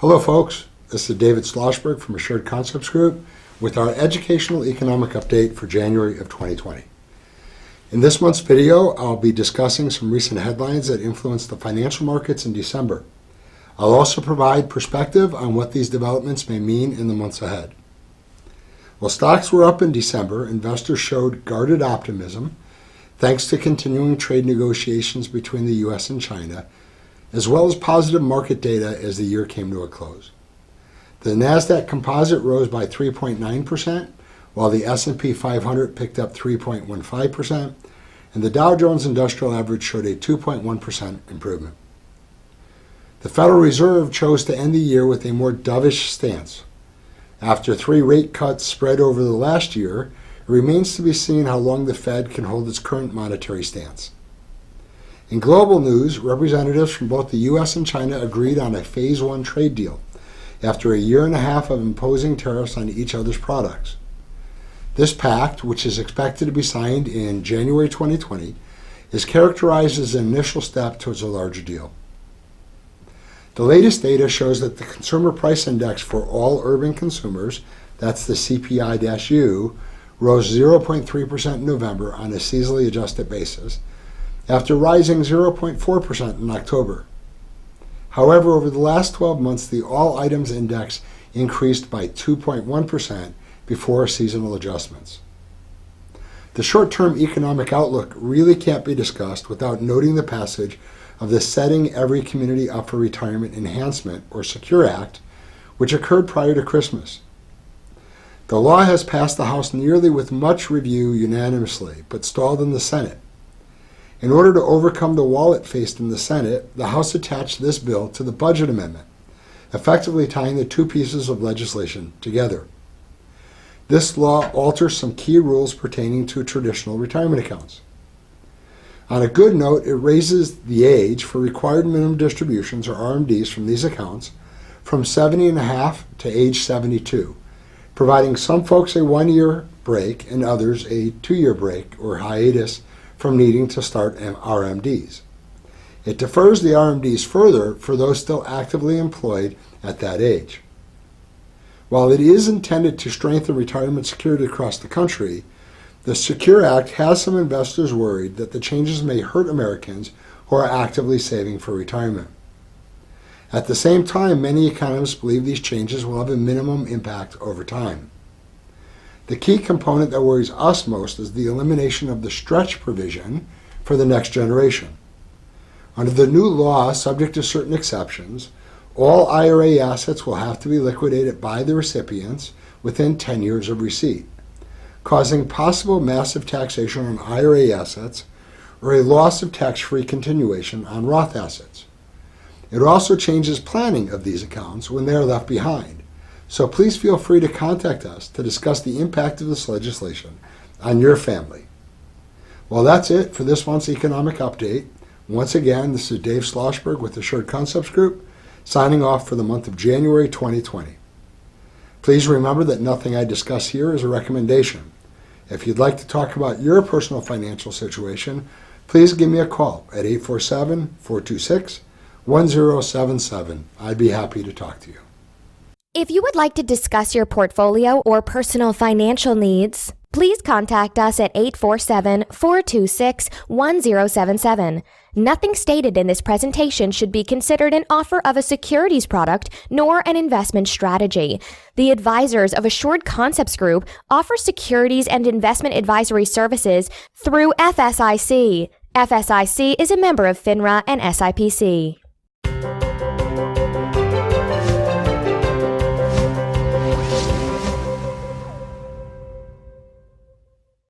Hello folks, this is David Schlossberg from Assured Concepts Group with our Educational Economic Update for January of 2020. In this month's video, I'll be discussing some recent headlines that influenced the financial markets in December. I'll also provide perspective on what these developments may mean in the months ahead. While stocks were up in December, investors showed guarded optimism thanks to continuing trade negotiations between the U.S. and China, as well as positive market data as the year came to a close. The NASDAQ Composite rose by 3.9%, while the S&P 500 picked up 3.15%, and the Dow Jones Industrial Average showed a 2.1% improvement. The Federal Reserve chose to end the year with a more dovish stance. After 3 rate cuts spread over the last year, it remains to be seen how long the Fed can hold its current monetary stance. In global news, representatives from both the U.S. and China agreed on a Phase 1 trade deal after a year and a half of imposing tariffs on each other's products. This pact, which is expected to be signed in January 2020, is characterized as an initial step towards a larger deal. The latest data shows that the Consumer Price Index for all urban consumers, that's the CPI-U, rose 0.3% in November on a seasonally adjusted basis, after rising 0.4% in October. However, over the last 12 months, the All Items Index increased by 2.1% before seasonal adjustments. The short-term economic outlook really can't be discussed without noting the passage of the Setting Every Community Up for Retirement Enhancement, or SECURE Act, which occurred prior to Christmas. The law has passed the House nearly with much review unanimously, but stalled in the Senate. In order to overcome the wall it faced in the Senate, the House attached this bill to the budget amendment, effectively tying the two pieces of legislation together. This law alters some key rules pertaining to traditional retirement accounts. On a good note, it raises the age for required minimum distributions, or RMDs, from these accounts from 70.5 to age 72, providing some folks a 1-year break and others a 2-year break or hiatus from needing to start RMDs. It defers the RMDs further for those still actively employed at that age. While it is intended to strengthen retirement security across the country, the SECURE Act has some investors worried that the changes may hurt Americans who are actively saving for retirement. At the same time, many economists believe these changes will have a minimum impact over time. The key component that worries us most is the elimination of the stretch provision for the next generation. Under the new law, subject to certain exceptions, all IRA assets will have to be liquidated by the recipients within 10 years of receipt, causing possible massive taxation on IRA assets or a loss of tax-free continuation on Roth assets. It also changes planning of these accounts when they are left behind. So please feel free to contact us to discuss the impact of this legislation on your family. Well, that's it for this month's economic update. Once again, this is Dave Schlossberg with Assured Concepts Group, signing off for the month of January 2020. Please remember that nothing I discuss here is a recommendation. If you'd like to talk about your personal financial situation, please give me a call at 847-426-1077. I'd be happy to talk to you. If you would like to discuss your portfolio or personal financial needs, please contact us at 847-426-1077. Nothing stated in this presentation should be considered an offer of a securities product nor an investment strategy. The advisors of Assured Concepts Group offer securities and investment advisory services through FSIC. FSIC is a member of FINRA and SIPC.